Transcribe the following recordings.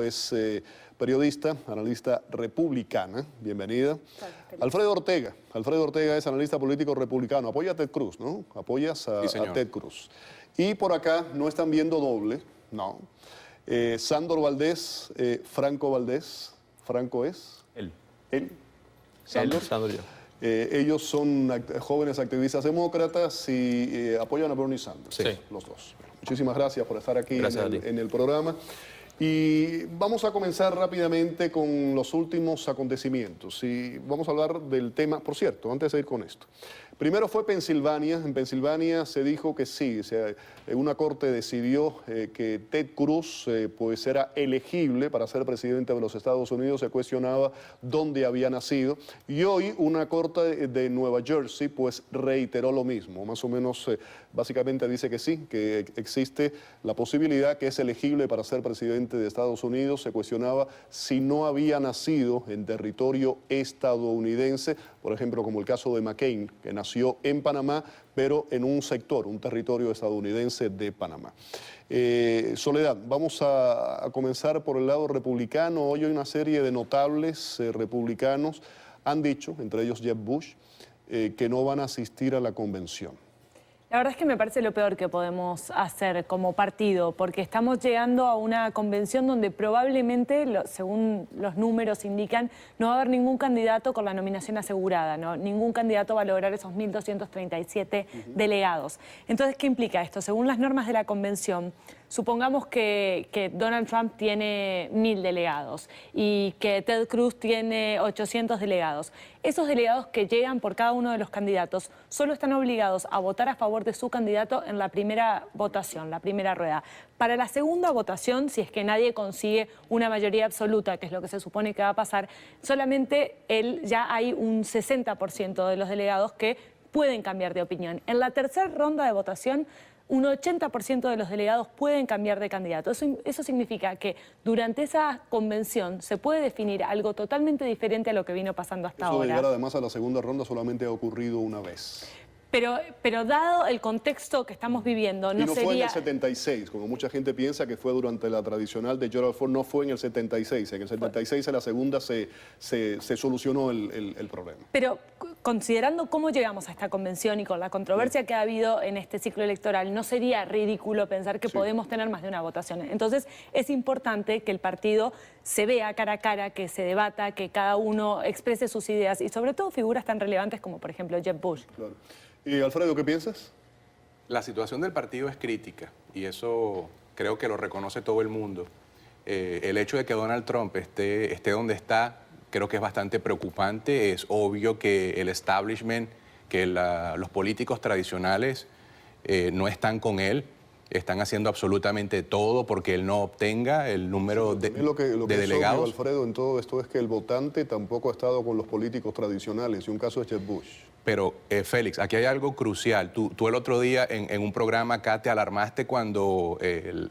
es periodista, analista republicana. Bienvenida. Alfredo Ortega. Alfredo Ortega es analista político republicano. Apoya a Ted Cruz, ¿no? Apoyas a Ted Cruz. Y por acá no están viendo doble, no. Sándor Valdés, Franco Valdés. ¿Franco es? Él. Sándor. Sándor yo. Ellos son jóvenes activistas demócratas y apoyan a Bernie Sanders, Sí. los dos. Muchísimas gracias por estar aquí Gracias en el programa. Y vamos a comenzar rápidamente con los últimos acontecimientos. Y vamos a hablar del tema, por cierto, antes de ir con esto. Primero fue Pensilvania. En Pensilvania se dijo que sí, una corte decidió que Ted Cruz pues era elegible para ser presidente de los Estados Unidos. Se cuestionaba dónde había nacido. Y hoy una corte de Nueva Jersey pues reiteró lo mismo. Más o menos, básicamente dice que sí, que existe la posibilidad que es elegible para ser presidente de Estados Unidos. Se cuestionaba si no había nacido en territorio estadounidense, por ejemplo, como el caso de McCain, que nació en Panamá, pero en un sector, un territorio estadounidense de Panamá. Soledad, vamos a comenzar por el lado republicano. Hoy hay una serie de notables republicanos han dicho, entre ellos Jeb Bush, que no van a asistir a la convención. La verdad es que me parece lo peor que podemos hacer como partido, porque estamos llegando a una convención donde probablemente, según los números indican, no va a haber ningún candidato con la nominación asegurada, ¿no? Ningún candidato va a lograr esos 1.237 delegados. Entonces, ¿qué implica esto? Según las normas de la convención, supongamos que Donald Trump tiene 1.000 delegados y que Ted Cruz tiene 800 delegados. Esos delegados que llegan por cada uno de los candidatos solo están obligados a votar a favor de su candidato en la primera votación, la primera rueda. Para la segunda votación, si es que nadie consigue una mayoría absoluta, que es lo que se supone que va a pasar, solamente ya hay un 60% de los delegados que pueden cambiar de opinión. En la tercera ronda de votación, un 80% de los delegados pueden cambiar de candidato. Eso significa que durante esa convención se puede definir algo totalmente diferente a lo que vino pasando hasta ahora. Eso de llegar además a la segunda ronda solamente ha ocurrido una vez. Pero dado el contexto que estamos viviendo, no sería... Y no fue en el 76, como mucha gente piensa que fue durante la tradicional de Gerald Ford, no fue en el 76. En el 76, en la segunda, se solucionó el problema. Pero considerando cómo llegamos a esta convención y con la controversia que ha habido en este ciclo electoral, no sería ridículo pensar que podemos tener más de una votación. Entonces, es importante que el partido se vea cara a cara, que se debata, que cada uno exprese sus ideas y sobre todo figuras tan relevantes como, por ejemplo, Jeb Bush. Claro. ¿Y Alfredo, qué piensas? La situación del partido es crítica y eso creo que lo reconoce todo el mundo. El hecho de que Donald Trump esté donde está, creo que es bastante preocupante. Es obvio que el establishment, que los políticos tradicionales no están con él, están haciendo absolutamente todo porque él no obtenga el número de delegados. Obvio, Alfredo, en todo esto es que el votante tampoco ha estado con los políticos tradicionales y un caso es Jeb Bush. Pero, Félix, aquí hay algo crucial. Tú el otro día en un programa acá te alarmaste cuando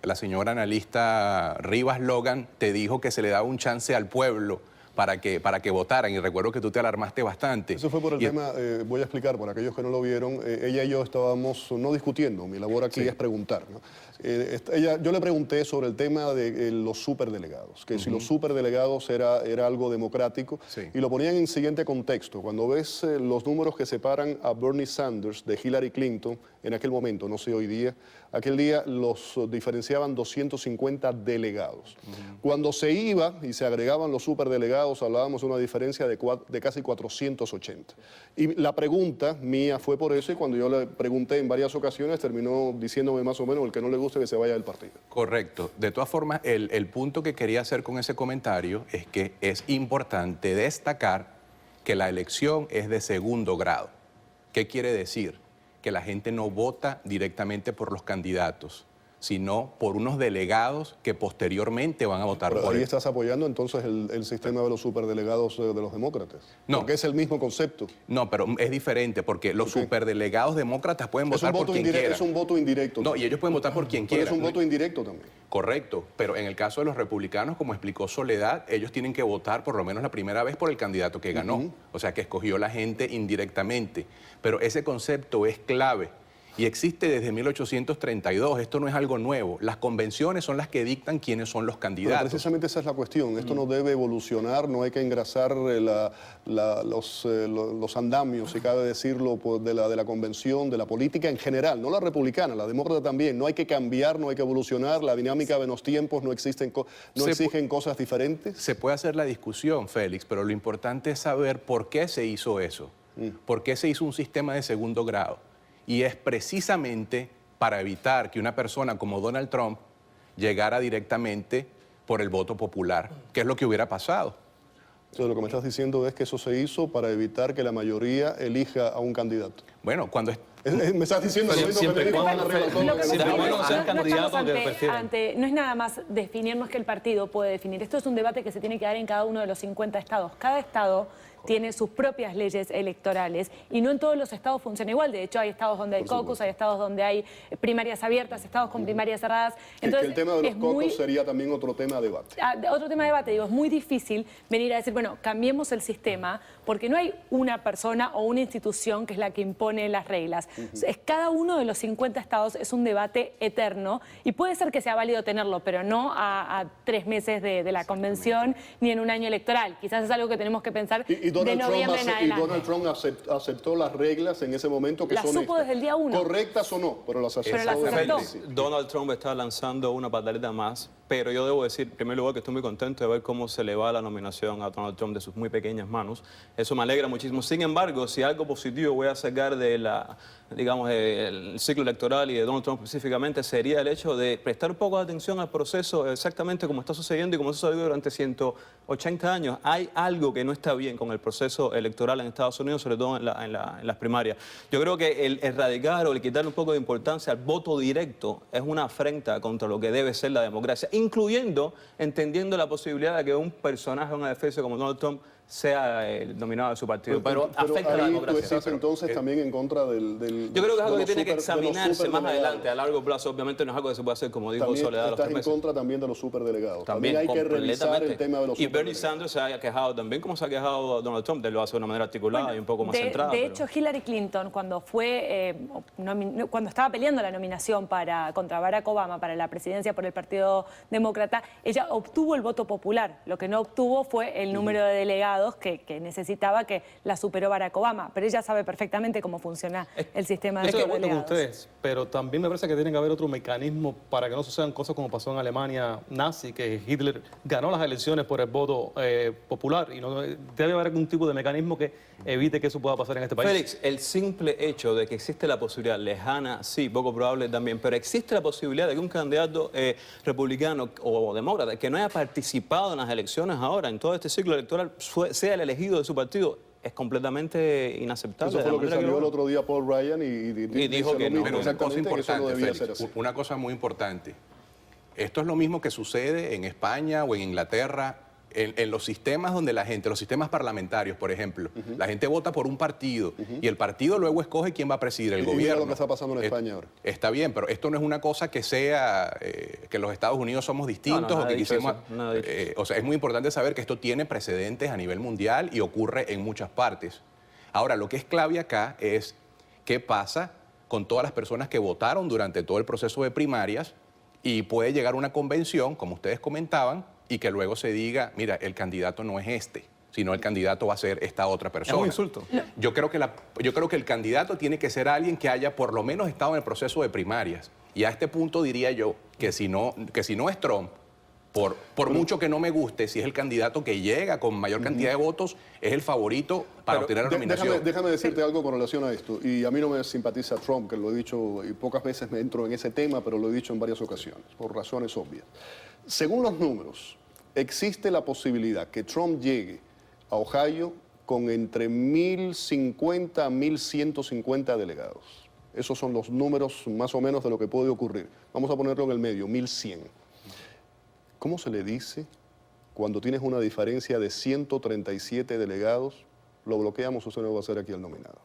la señora analista Rivas Logan te dijo que se le daba un chance al pueblo para que votaran, y recuerdo que tú te alarmaste bastante. Eso fue por el tema, voy a explicar, para aquellos que no lo vieron, ella y yo estábamos no discutiendo, mi labor aquí es preguntar, ¿no? Yo le pregunté sobre el tema de los superdelegados, que si los superdelegados era algo democrático, y lo ponían en siguiente contexto. Cuando ves los números que separan a Bernie Sanders de Hillary Clinton, en aquel momento, no sé hoy día, aquel día los diferenciaban 250 delegados. Cuando se iba y se agregaban los superdelegados, hablábamos de una diferencia de casi 480. Y la pregunta mía fue por eso, y cuando yo le pregunté en varias ocasiones, terminó diciéndome más o menos el que no le guste que se vaya del partido. Correcto. De todas formas, el punto que quería hacer con ese comentario es que es importante destacar que la elección es de segundo grado. ¿Qué quiere decir? Que la gente no vota directamente por los candidatos, sino por unos delegados que posteriormente van a votar por él. Ahí estás apoyando entonces el sistema de los superdelegados de los demócratas. No. Porque es el mismo concepto. No, pero es diferente porque los superdelegados demócratas pueden votar por quien quiera. Es un voto indirecto. No, y ellos pueden votar por quien quiera. Es un voto indirecto también. Correcto, pero en el caso de los republicanos, como explicó Soledad, ellos tienen que votar por lo menos la primera vez por el candidato que ganó. O sea, que escogió la gente indirectamente. Pero ese concepto es clave. y existe desde 1832. Esto no es algo nuevo. Las convenciones son las que dictan quiénes son los Pero candidatos. precisamente esa es la cuestión. Esto no debe evolucionar, no hay que engrasar los andamios, si cabe decirlo, de la convención, de la política en general, no la republicana, la demócrata también. No hay que cambiar, no hay que evolucionar, la dinámica de los tiempos no exigen cosas diferentes. Se puede hacer la discusión, Félix, pero lo importante es saber por qué se hizo eso. ¿Por qué se hizo un sistema de segundo grado? Y es precisamente para evitar que una persona como Donald Trump llegara directamente por el voto popular, que es lo que hubiera pasado. Entonces, lo que me estás diciendo es que eso se hizo para evitar que la mayoría elija a un candidato. Bueno, cuando... Me estás diciendo lo mismo que me dijo Ana Rivas. Lo que pasa es que bueno, ser no candidato estamos que prefieren. no es nada más definirnos que el partido puede definir. Esto es un debate que se tiene que dar en cada uno de los 50 estados. Cada estado tiene sus propias leyes electorales y no en todos los estados funciona igual. De hecho, hay estados donde hay caucus, hay estados donde hay primarias abiertas, estados con primarias cerradas. Entonces, que el tema de los caucus sería también otro tema de debate. Otro tema de debate, digo, es muy difícil venir a decir, bueno, cambiemos el sistema, porque no hay una persona o una institución que es la que impone las reglas. Es cada uno de los 50 estados, es un debate eterno y puede ser que sea válido tenerlo, pero no a 3 meses de la convención ni en un año electoral. Quizás es algo que tenemos que pensar de noviembre en adelante. Y Donald Trump aceptó las reglas en ese momento que las son supo desde el día 1. Correctas o no, pero las aceptó. Donald Trump está lanzando una pataleta más, pero yo debo decir, en primer lugar, que estoy muy contento de ver cómo se le va la nominación a Donald Trump de sus muy pequeñas manos. Eso me alegra muchísimo. Sin embargo, si algo positivo voy a sacar de del ciclo electoral y de Donald Trump específicamente, sería el hecho de prestar un poco de atención al proceso exactamente como está sucediendo y como ha sucedido durante 180 años. Hay algo que no está bien con el proceso electoral en Estados Unidos, sobre todo en las primarias. Yo creo que el erradicar o el quitarle un poco de importancia al voto directo es una afrenta contra lo que debe ser la democracia, incluyendo, entendiendo la posibilidad de que un personaje, un adversario como Donald Trump, sea el nominado de su partido, pero afecta a la democracia. Tú estás entonces también en contra del yo creo que es algo que tiene que examinarse más adelante, a largo plazo. Obviamente no es algo que se puede hacer, como dijo también Soledad, a los 3 meses. Estás en contra también de los superdelegados. También hay que revisar el tema de los superdelegados. Y Bernie Sanders se ha quejado también, como se ha quejado Donald Trump, de lo hace de una manera articulada y un poco más centrada. De hecho, Hillary Clinton, cuando estaba peleando la nominación contra Barack Obama para la presidencia por el Partido Demócrata, ella obtuvo el voto popular. Lo que no obtuvo fue el número de delegados que necesitaba, que la superó Barack Obama, pero ella sabe perfectamente cómo funciona el sistema de Estoy de acuerdo con delegados. ustedes, pero también me parece que tiene que haber otro mecanismo para que no sucedan cosas como pasó en Alemania nazi, que Hitler ganó las elecciones por el voto popular, y no debe haber algún tipo de mecanismo que evite que eso pueda pasar en este país. Félix, el simple hecho de que existe la posibilidad, lejana, sí, poco probable también, pero existe la posibilidad de que un candidato republicano o demócrata que no haya participado en las elecciones ahora, en todo este ciclo electoral, sea el elegido de su partido, es completamente inaceptable. Eso fue lo que salió el otro día Paul Ryan y dijo que no. Pero una cosa importante, Félix, Félix, una cosa muy importante. Esto es lo mismo que sucede en España o en Inglaterra, en los sistemas donde los sistemas parlamentarios, por ejemplo, la gente vota por un partido y el partido luego escoge quién va a presidir el gobierno. Mira lo que está pasando en España ahora. Está bien, pero esto no es una cosa que sea que los Estados Unidos somos distintos o que quisimos. O sea, es muy importante saber que esto tiene precedentes a nivel mundial y ocurre en muchas partes. Ahora, lo que es clave acá es qué pasa con todas las personas que votaron durante todo el proceso de primarias y puede llegar a una convención, como ustedes comentaban, y que luego se diga, mira, el candidato no es este, sino el candidato va a ser esta otra persona. Es un insulto. Yo creo que el candidato tiene que ser alguien que haya por lo menos estado en el proceso de primarias. Y a este punto diría yo que si no es Trump, por mucho que no me guste, si es el candidato que llega con mayor cantidad de votos, es el favorito para obtener la nominación. Déjame decirte algo con relación a esto. Y a mí no me simpatiza Trump, que lo he dicho, y pocas veces me entro en ese tema, pero lo he dicho en varias ocasiones, por razones obvias. Según los números, existe la posibilidad que Trump llegue a Ohio con entre 1.050 a 1.150 delegados. Esos son los números más o menos de lo que puede ocurrir. Vamos a ponerlo en el medio, 1.100. ¿Cómo se le dice cuando tienes una diferencia de 137 delegados, lo bloqueamos, usted no va a ser aquí el nominado?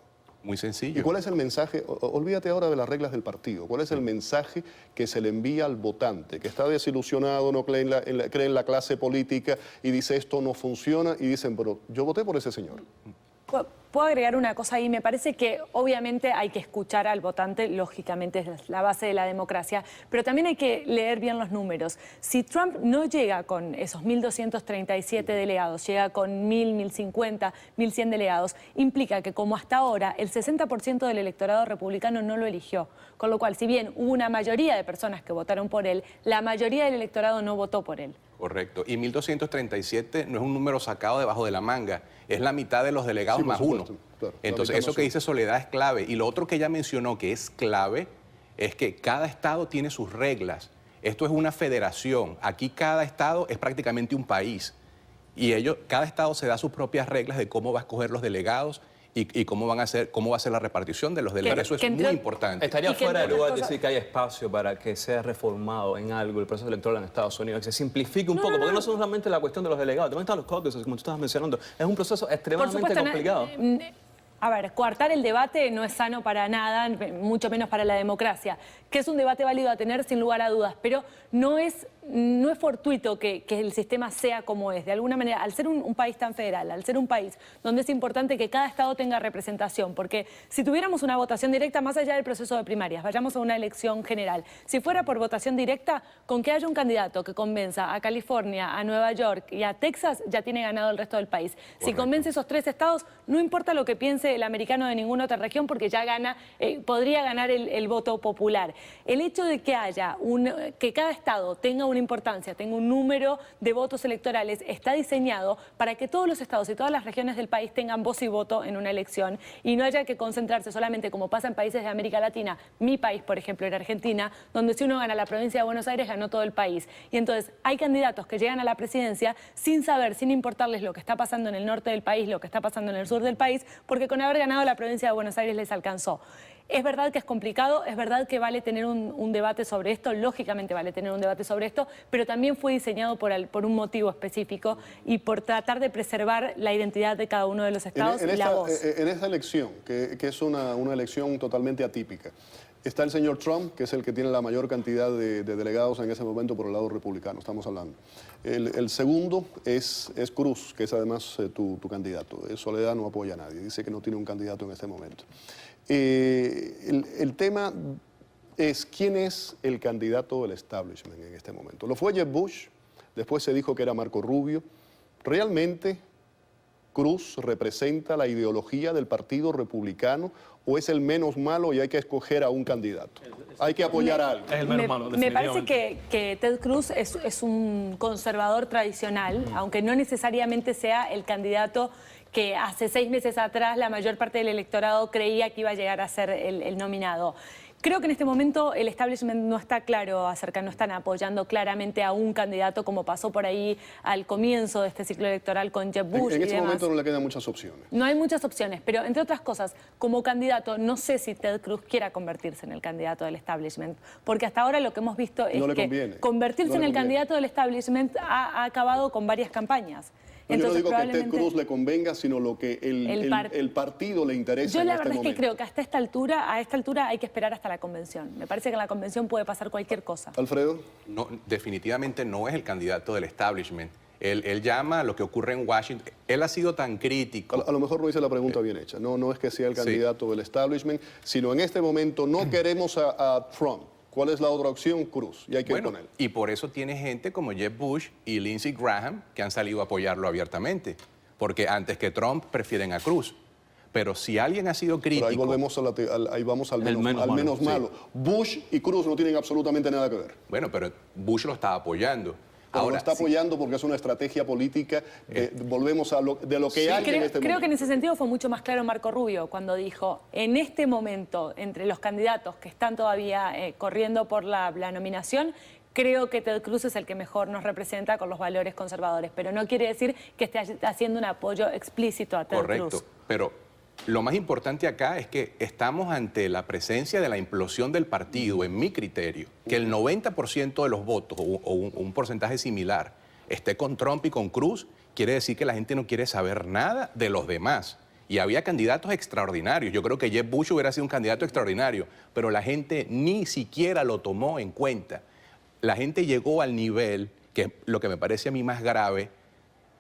Muy sencillo. ¿Y cuál es el mensaje? Olvídate ahora de las reglas del partido. ¿Cuál es el mensaje que se le envía al votante que está desilusionado, no cree en la clase política y dice esto no funciona y dicen, pero yo voté por ese señor? puedo agregar una cosa ahí. Me parece que obviamente hay que escuchar al votante, lógicamente es la base de la democracia, pero también hay que leer bien los números. Si Trump no llega con esos 1.237 delegados, llega con 1.000, 1.050, 1.100 delegados, implica que como hasta ahora el 60% del electorado republicano no lo eligió. Con lo cual, si bien hubo una mayoría de personas que votaron por él, la mayoría del electorado no votó por él. Correcto. Y 1.237 no es un número sacado debajo de la manga, es la mitad de los delegados Sí, por más uno. supuesto, claro, Entonces, la mitad eso más que uno. dice Soledad es clave. Y lo otro que ella mencionó que es clave es que cada estado tiene sus reglas. Esto es una federación. Aquí cada estado es prácticamente un país. Y cada estado se da sus propias reglas de cómo va a escoger los delegados y cómo va a ser la repartición de los delegados. Eso es que entre- muy importante. Estaría Y que fuera de entre lugar otras decir que hay espacio para que sea reformado en algo el proceso electoral en Estados Unidos, que se simplifique un poco, porque no es solamente la cuestión de los delegados, también están los caucuses, como tú estabas mencionando. Es un proceso Por extremadamente supuesto, complicado. A ver, coartar el debate no es sano para nada, mucho menos para la democracia, que es un debate válido a tener sin lugar a dudas, pero no es fortuito que el sistema sea como es. De alguna manera, al ser un país tan federal, al ser un país donde es importante que cada estado tenga representación, porque si tuviéramos una votación directa, más allá del proceso de primarias, vayamos a una elección general, si fuera por votación directa, con que haya un candidato que convenza a California, a Nueva York y a Texas, ya tiene ganado el resto del país. Si convence esos 3 estados, no importa lo que piense el americano de ninguna otra región, porque ya podría ganar el voto popular. El hecho de que haya que cada estado tenga una importancia, tenga un número de votos electorales, está diseñado para que todos los estados y todas las regiones del país tengan voz y voto en una elección y no haya que concentrarse solamente, como pasa en países de América Latina, mi país, por ejemplo, era Argentina, donde si uno gana la provincia de Buenos Aires, ganó todo el país. Y entonces hay candidatos que llegan a la presidencia sin saber, sin importarles lo que está pasando en el norte del país, lo que está pasando en el sur del país, porque con haber ganado la provincia de Buenos Aires les alcanzó. Es verdad que es complicado, es verdad que vale tener un debate sobre esto, lógicamente vale tener un debate sobre esto, pero también fue diseñado por un motivo específico y por tratar de preservar la identidad de cada uno de los estados y la voz. En esta elección, que es una elección totalmente atípica, está el señor Trump, que es el que tiene la mayor cantidad de delegados en ese momento por el lado republicano, estamos hablando. El segundo es Cruz, que es además tu candidato. Soledad no apoya a nadie, dice que no tiene un candidato en este momento. El tema es quién es el candidato del establishment en este momento. Lo fue Jeb Bush, después se dijo que era Marco Rubio. ¿Realmente Cruz representa la ideología del Partido Republicano o es el menos malo y hay que escoger a un candidato? Hay que apoyar a alguien. Es el menos malo, Me parece definitivamente. que Ted Cruz es un conservador tradicional, aunque no necesariamente sea el candidato que hace 6 meses atrás la mayor parte del electorado creía que iba a llegar a ser el nominado. Creo que en este momento el establishment no está claro no están apoyando claramente a un candidato como pasó por ahí al comienzo de este ciclo electoral con Jeb Bush En y este demás. momento no le quedan muchas opciones. No hay muchas opciones, pero entre otras cosas, como candidato, no sé si Ted Cruz quiera convertirse en el candidato del establishment, porque hasta ahora lo que hemos visto es No le que conviene. convertirse No le en el conviene. candidato del establishment ha acabado con varias campañas. No, yo no Entonces, digo que Ted probablemente- Cruz le convenga, sino lo que el partido le interesa Yo en la este verdad es que momento. creo que a esta altura hay que esperar hasta la convención. Me parece que en la convención puede pasar cualquier cosa. Alfredo, No, definitivamente no es el candidato del establishment. Él llama a lo que ocurre en Washington. Él ha sido tan crítico. a lo mejor no hice la pregunta bien hecha. No es que sea el Sí. candidato del establishment, sino en este momento no queremos a Trump. ¿Cuál es la otra opción? Cruz. Y hay que ir Bueno, con él. y por eso tiene gente como Jeb Bush y Lindsey Graham que han salido a apoyarlo abiertamente. Porque antes que Trump prefieren a Cruz. Pero si alguien ha sido Pero crítico... ahí volvemos ahí vamos al El menos, menos malo. Bush y Cruz no tienen absolutamente nada que ver. Bueno, pero Bush lo está apoyando. Pero lo está sí, apoyando porque es una estrategia política. Volvemos a de lo que Sí, hay en este Creo momento. que en ese sentido fue mucho más claro Marco Rubio cuando dijo, en este momento, entre los candidatos que están todavía corriendo por la nominación, creo que Ted Cruz es el que mejor nos representa con los valores conservadores, pero no quiere decir que esté haciendo un apoyo explícito a Ted correcto. Cruz. Pero lo más importante acá es que estamos ante la presencia de la implosión del partido, en mi criterio, que el 90% de los votos o un porcentaje similar esté con Trump y con Cruz, quiere decir que la gente no quiere saber nada de los demás. Y había candidatos extraordinarios. Yo creo que Jeb Bush hubiera sido un candidato extraordinario, pero la gente ni siquiera lo tomó en cuenta. La gente llegó al nivel, que es lo que me parece a mí más grave,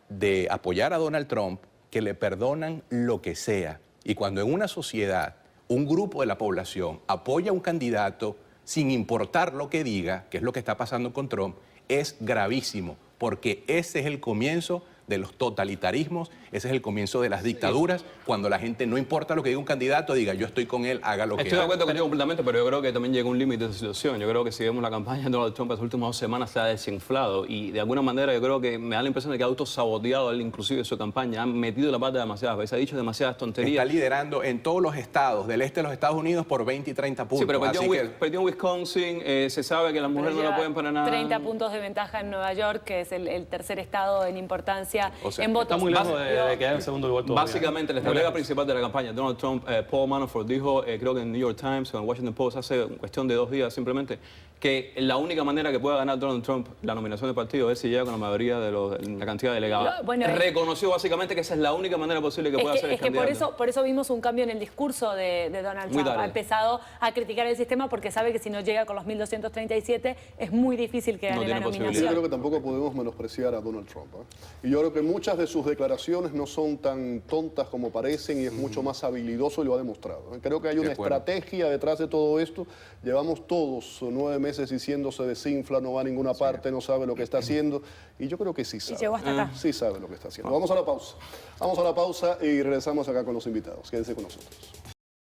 de apoyar a Donald Trump, que le perdonan lo que sea. Y cuando en una sociedad un grupo de la población apoya a un candidato sin importar lo que diga, que es lo que está pasando con Trump, es gravísimo, porque ese es el comienzo de los totalitarismos, ese es el comienzo de las dictaduras, cuando la gente, no importa lo que diga un candidato, diga yo estoy con él, haga lo que Estoy de haga. acuerdo contigo completamente, pero yo creo que también llega un límite de esa situación. Yo creo que si vemos la campaña de Donald Trump las últimas 2 semanas se ha desinflado y de alguna manera yo creo que me da la impresión de que ha autosaboteado él inclusive su campaña, ha metido la pata demasiadas veces, ha dicho demasiadas tonterías. Está liderando en todos los estados del este de los Estados Unidos por 20 y 30 puntos. Sí, pero perdió, así que perdió en Wisconsin, se sabe que las mujeres no Pero la lleva pueden para nada. 30 puntos de ventaja en Nueva York, que es el tercer estado en importancia O sea, en votos. Está muy lejos de quedar en segundo lugar todavía. Básicamente, la estratega principal de la campaña, Donald Trump, Paul Manafort, dijo, creo que en New York Times o en Washington Post hace cuestión de 2 días simplemente, que la única manera que pueda ganar Donald Trump la nominación del partido es si llega con la mayoría de la cantidad de delegados. Bueno, Reconoció básicamente que esa es la única manera posible que pueda ser el Es que candidato. por eso vimos un cambio en el discurso de Donald Muy Trump. tarde. Ha empezado a criticar el sistema porque sabe que si no llega con los 1.237 es muy difícil que No gane tiene la posibilidad. Yo nominación. creo que tampoco podemos menospreciar a Donald Trump, ¿eh? Y yo creo que muchas de sus declaraciones no son tan tontas como parecen y es mucho más habilidoso y lo ha demostrado, ¿eh? Creo que hay una acuerdo. estrategia detrás de todo esto. Llevamos todos 9 meses diciendo se desinfla, no va a ninguna parte, no sabe lo que está haciendo. Y yo creo que sí sabe. llegó hasta acá. Sí sabe lo que está haciendo. Vamos a la pausa. Vamos a la pausa y regresamos acá con los invitados. Quédense con nosotros.